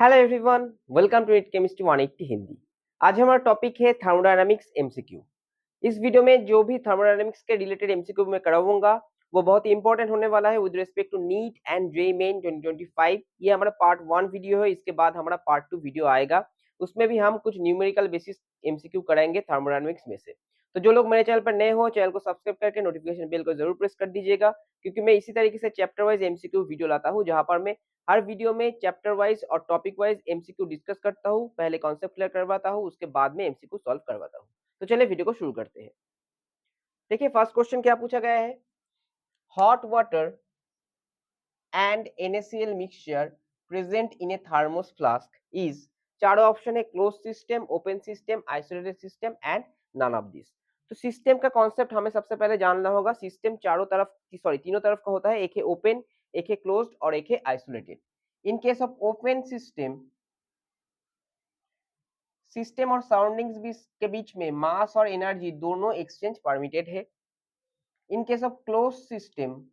Hello everyone, welcome to it chemistry 180 Hindi. आज हमारा topic है थर्मोडायनामिक्स एमसीक्यू। इस वीडियो में जो भी थर्मोडायनामिक्स के रिलेटेड एमसीक्यू मैं कराऊंगा वो बहुत ही इंपॉर्टेंट होने वाला है with respect to NEET and JEE Main 2025। ये हमारा पार्ट 1 वीडियो है। इसके बाद हमारा पार्ट 2 वीडियो आएगा, उसमें भी हम कुछ न्यूमेरिकल बेसिस एमसीक्यू कराएंगे थर्मोडायनामिक्स में से। तो जो लोग मेरे चैनल पर नए हो, चैनल को सब्सक्राइब करके नोटिफिकेशन बेल को जरूर प्रेस कर दीजिएगा, क्योंकि मैं इसी तरीके से चैप्टर वाइज एमसीक्यू वीडियो लाता हूँ, जहां पर मैं हर वीडियो में चैप्टर वाइज और टॉपिक वाइज एमसीक्यू डिस्कस करता हूँ। पहले कॉन्सेप्ट क्लियर करवाता हूँ, उसके बाद में एमसीक्यू सॉल्व करवाता हूँ। तो चलिए वीडियो को शुरू करते हैं। देखिए फर्स्ट क्वेश्चन क्या पूछा गया है। Hot water and NaCl mixture present in a thermos flask is, चारों ऑप्शन है close system, open system, isolated system and none of this. तो सिस्टम का कॉन्सेप्ट हमें सबसे पहले जानना होगा। सिस्टम चारों तरफ तीनों तरफ का होता है। एक है ओपन, एक है क्लोज्ड और एक है isolated. In case of open system, system और सराउंडिंग्स के बीच में मास और एनर्जी दोनों एक्सचेंज परमिटेड है। In case of close system,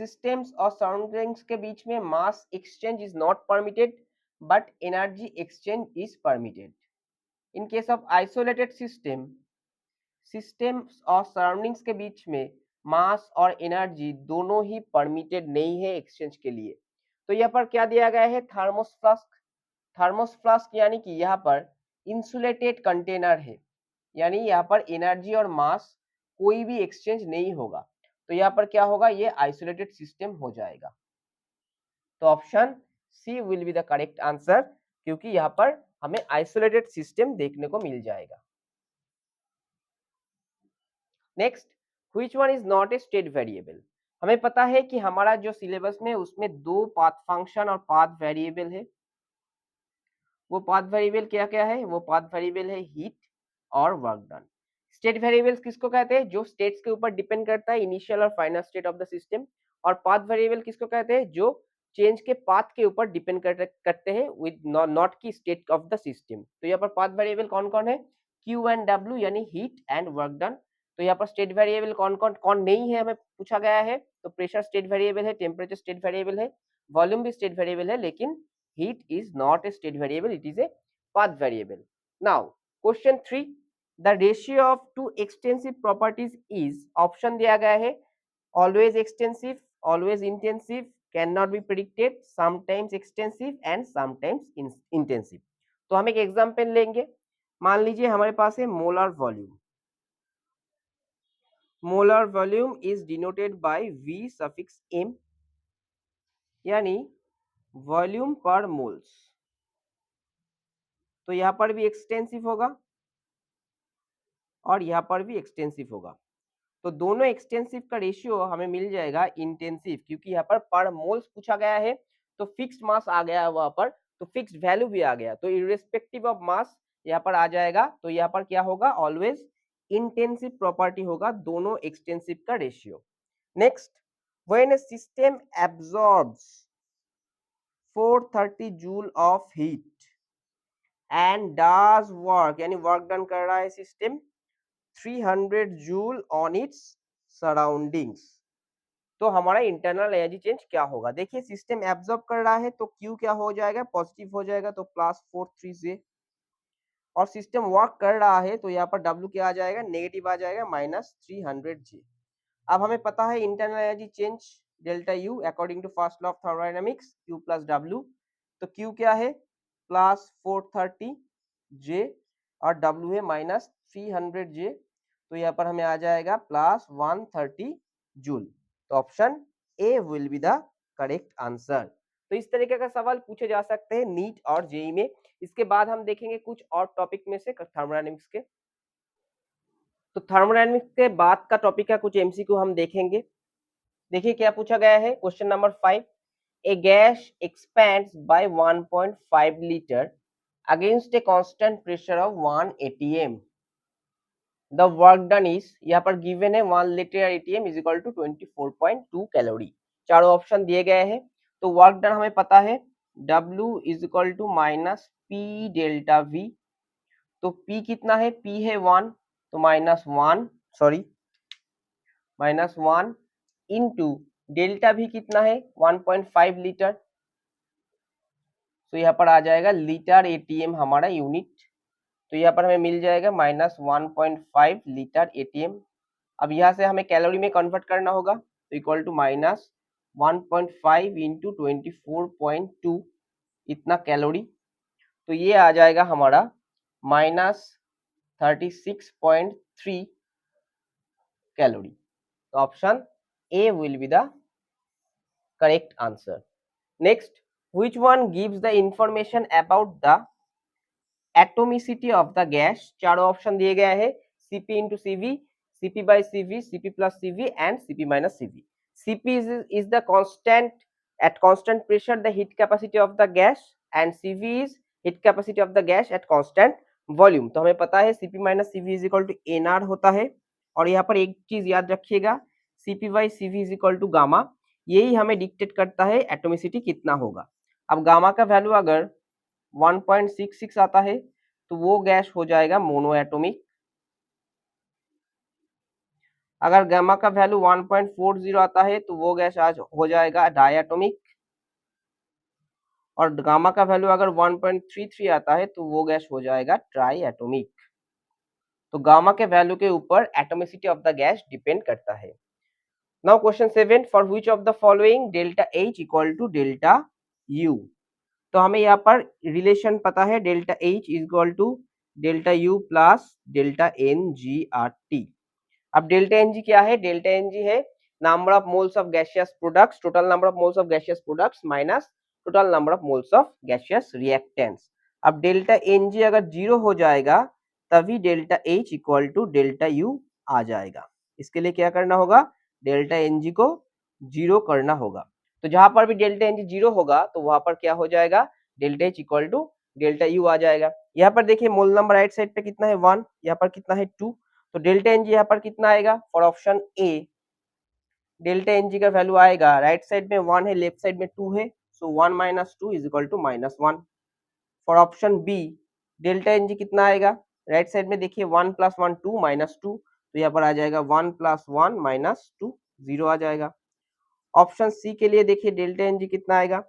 systems और सराउंडिंग्स के बीच में mass exchange is not permitted but energy exchange is permitted. In case of isolated system, systems और सराउंडिंग्स के बीच में मास और एनर्जी दोनों ही परमिटेड नहीं है एक्सचेंज के लिए। तो यहाँ पर क्या दिया गया है, थर्मोस फ्लास्क। थर्मोस फ्लास्क यानी कि यहाँ पर इंसुलेटेड कंटेनर है, यानी यहाँ पर एनर्जी और मास कोई भी एक्सचेंज नहीं होगा। तो यहाँ पर क्या होगा, ये आइसोलेटेड सिस्टम हो जाएगा। तो option C will be the correct answer, क्योंकि यहाँ पर हमें आइसोलेटेड सिस्टम देखने को मिल जाएगा। Next, which one is not a state variable. हमें पता है कि हमारा जो सिलेबस में उसमें दो पाथ फंक्शन और पाथ वेरिएबल है। वो पाथ वेरिएबल क्या क्या है, वो पाथ वेरिएबल है हीट और वर्क डन। स्टेट वेरिएबल्स किसको कहते हैं, जो स्टेट्स के ऊपर डिपेंड करता है, इनिशियल और final state of the system. और पाथ वेरिएबल किसको कहते हैं, जो चेंज के पाथ के ऊपर डिपेंड करते हैं विद नॉट की स्टेट ऑफ द सिस्टम। तो यहाँ पर पाथ वेरिएबल कौन कौन है, क्यू एंड डब्ल्यू, यानी हीट एंड वर्क डन। तो यहाँ पर स्टेट वेरिएबल कौन कौन कौन नहीं है हमें पूछा गया है। तो प्रेशर स्टेट वेरिएबल है, टेम्परेचर स्टेट वेरिएबल है, वॉल्यूम भी स्टेट वेरिएबल है, लेकिन heat is not a state variable, it is a path variable. Now question 3, the ratio of two extensive properties is, option दिया गया है always extensive, always intensive, cannot be predicted, sometimes extensive and sometimes intensive। तो हम एक example लेंगे। मान लीजिए हमारे पास है molar volume. Molar volume is denoted by V suffix m, यानी वॉल्यूम पर मोल्स। तो यहाँ पर भी एक्सटेंसिव होगा और यहाँ पर भी एक्सटेंसिव होगा। तो दोनों एक्सटेंसिव का रेशियो हमें मिल जाएगा इंटेंसिव, क्योंकि यहाँ पर मोल्स पूछा गया है तो फिक्स्ड मास आ गया है वहां पर, तो फिक्स्ड वैल्यू भी आ गया, तो इररेस्पेक्टिव ऑफ मास यहाँ पर आ जाएगा। तो यहाँ पर क्या होगा, ऑलवेज इंटेंसिव प्रॉपर्टी होगा दोनों एक्सटेंसिव का ratio. Next, when a system absorbs 430 joule of heat and does work, यानी वर्क डन कर रहा है system 300 joule on it's surroundings, तो हमारा इंटरनल एनर्जी चेंज क्या होगा। देखिए सिस्टम एब्जॉर्ब कर रहा है तो Q क्या हो जाएगा, पॉजिटिव हो जाएगा, तो +43J। और सिस्टम वर्क कर रहा है तो यहाँ पर W क्या आ जाएगा, नेगेटिव आ जाएगा, -300J। अब हमें पता है internal energy change delta U according to first law of thermodynamics, Q + W। तो Q क्या है, +430J और W है -300J। तो यहाँ पर हमें आ जाएगा +130 जूल। तो option A will be the correct answer. तो इस तरीके का सवाल पूछे जा सकते हैं नीट और जेईई में। इसके बाद हम देखेंगे कुछ और टॉपिक में से थर्मोडायनामिक्स के। तो थर्मोडायनामिक्स के बाद का टॉपिक है कुछ एमसीक्यू हम देखेंगे। देखिए क्या पूछा गया है, question number 5, a gas expands by 1.5 litre against a constant pressure of 1 atm। The work done is, यहाँ पर गिवन है 1 litre ATM is equal to 24.2 calorie. चारों ऑप्शन दिए गए हैं। तो वर्क डन हमें पता है W is equal to -P delta V। तो P कितना है, P है 1, तो -1 इंटू डेल्टा V कितना है 1.5 लीटर, तो यहाँ पर आ जाएगा लीटर एटीएम हमारा यूनिट, तो यहाँ पर हमें मिल जाएगा -1.5 लीटर एटीएम। अब यहाँ से हमें कैलोरी में कन्वर्ट करना होगा, तो इक्वल टू -1.5 इंटू 24.2 इतना कैलोरी, तो ये आ जाएगा हमारा -36.3 कैलोरी। तो option A will be the correct answer. Next, which one gives the information about the atomicity of the gas? चारों ऑप्शन दिए गए हैं, Cp into CV, Cp by CV, Cp plus CV and Cp minus CV. Cp is the constant at constant pressure the heat capacity of the gas and Cv is heat capacity of the gas at constant volume। तो हमें पता है Cp minus CV is equal to NR होता है, और यहाँ पर एक चीज याद रखिएगा, Cp by CV is equal to gamma, यही हमें डिक्टेट करता है एटोमिसिटी कितना होगा। अब गामा का वैल्यू अगर 1.66 आता है तो वो गैस हो जाएगा मोनो एटोमिक। अगर गामा का वैल्यू 1.40 आता है तो वो गैस आज हो जाएगा डायटोमिक, और गामा का वैल्यू अगर 1.33 आता है तो वो गैस हो जाएगा ट्राई एटोमिक। तो गामा के वैल्यू के ऊपर atomicity of the gas depend करता है। Now question 7, for which of the following delta H equal to delta U? तो हमें यहाँ पर रिलेशन पता है, delta H is equal to delta U plus delta NGRT। अब डेल्टा NG क्या है? डेल्टा NG है number of moles of gaseous products, total number of moles of gaseous products minus total number of moles of gaseous reactants. अब delta NG अगर 0 हो जाएगा तभी delta H equal to delta U आ जाएगा। इसके लिए क्या करना होगा? डेल्टा NG को 0 करना होगा। तो जहां पर भी डेल्टा NG 0 होगा तो वहां पर क्या हो जाएगा? Delta H equal to delta U आ जाएगा। यहाँ पर देखिए मोल नंबर राइट साइड पे कितना है 1, यहाँ पर कितना है 2, तो डेल्टा NG यहाँ पर कितना आएगा? For option A delta NG का वैल्यू आएगा, राइट साइड में 1 है, लेफ्ट साइड में 2 है, so 1 minus 2 is equal to -1। For option B delta NG कितना आएगा? राइट साइड में देखिए 1 प्लस 1 2 माइनस 2, तो यहाँ पर आ जाएगा 1 प्लस 1 माइनस 2 0 आ जाएगा। ऑप्शन सी के लिए देखिए डेल्टा NG कितना आएगा?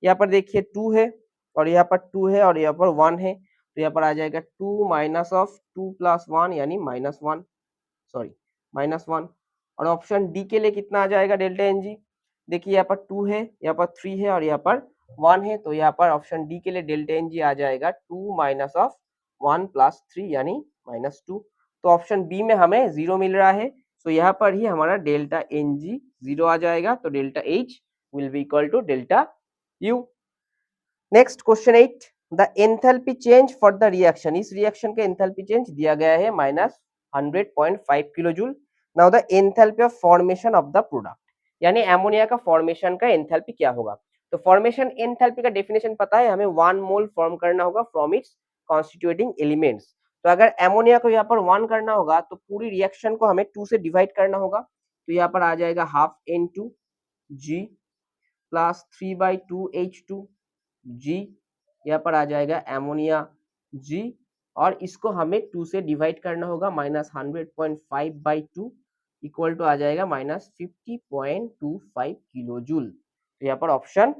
यहाँ पर देखिए 2 है और यहाँ पर 2 है और यहाँ पर 1 है, तो यहाँ पर आ जाएगा 2 माइनस ऑफ 2 प्लस 1 यानी -1, सॉरी -1। और ऑप्शन डी के लिए कितना आ जाएगा डेल्टा NG? देखिए यहाँ पर 2 है, यहाँ पर 3 है और यहाँ पर 1 है, तो यहाँ पर ऑप्शन डी के लिए डेल्टा NG आ जाएगा 2 माइनस ऑफ 1 प्लस 3 यानी -2। तो ऑप्शन बी में हमें 0 मिल रहा है, तो यहाँ पर ही हमारा डेल्टा NG 0 आ जाएगा, तो delta H will be equal to delta U। Next question 8, the enthalpy change for the reaction, इस रिएक्शन का एंथैल्पी चेंज दिया गया है -100.5 kilo joule. Now the enthalpy of formation of the product, यानी ammonia का फॉर्मेशन का enthalpy क्या होगा? तो फॉर्मेशन एंथैल्पी का डेफिनेशन पता है हमें, 1 मोल फॉर्म करना होगा फ्रॉम इट्स कॉन्स्टिट्यूटिंग एलिमेंट्स। तो अगर एमोनिया को यहाँ पर 1 करना होगा तो पूरी रिएक्शन को हमें 2 से डिवाइड करना होगा, तो यहाँ पर आ जाएगा half N2G plus 3/2 H2 G, यहाँ पर आ जाएगा एमोनिया G, और इसको हमें 2 से डिवाइड करना होगा, -100.5/2 इक्वल टू आ जाएगा -50.25 किलो जूल। तो यहाँ पर option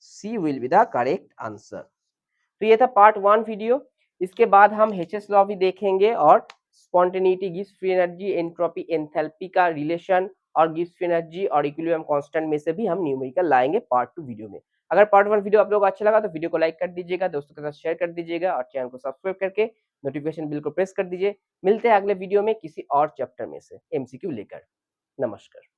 C will be the correct answer. तो ये था पार्ट 1 वीडियो। इसके बाद हम H's लॉ भी देखेंगे और spontaneity, Gibbs free energy, entropy, enthalpy का रिलेशन और गिब्स फ्री एनर्जी और इक्विलिब्रियम कांस्टेंट में से भी हम न्यूमेरिकल लाएंगे पार्ट 2 वीडियो में। अगर पार्ट 1 वीडियो आप लोगों को अच्छा लगा तो वीडियो को लाइक कर दीजिएगा, दोस्तों के साथ शेयर कर दीजिएगा और चैनल को सब्सक्राइब करके नोटिफिकेशन बिल को प्रेस कर दीजिए। मिलते हैं अगले वीडियो में किसी और चैप्टर में से एमसीक्यू लेकर। नमस्कार।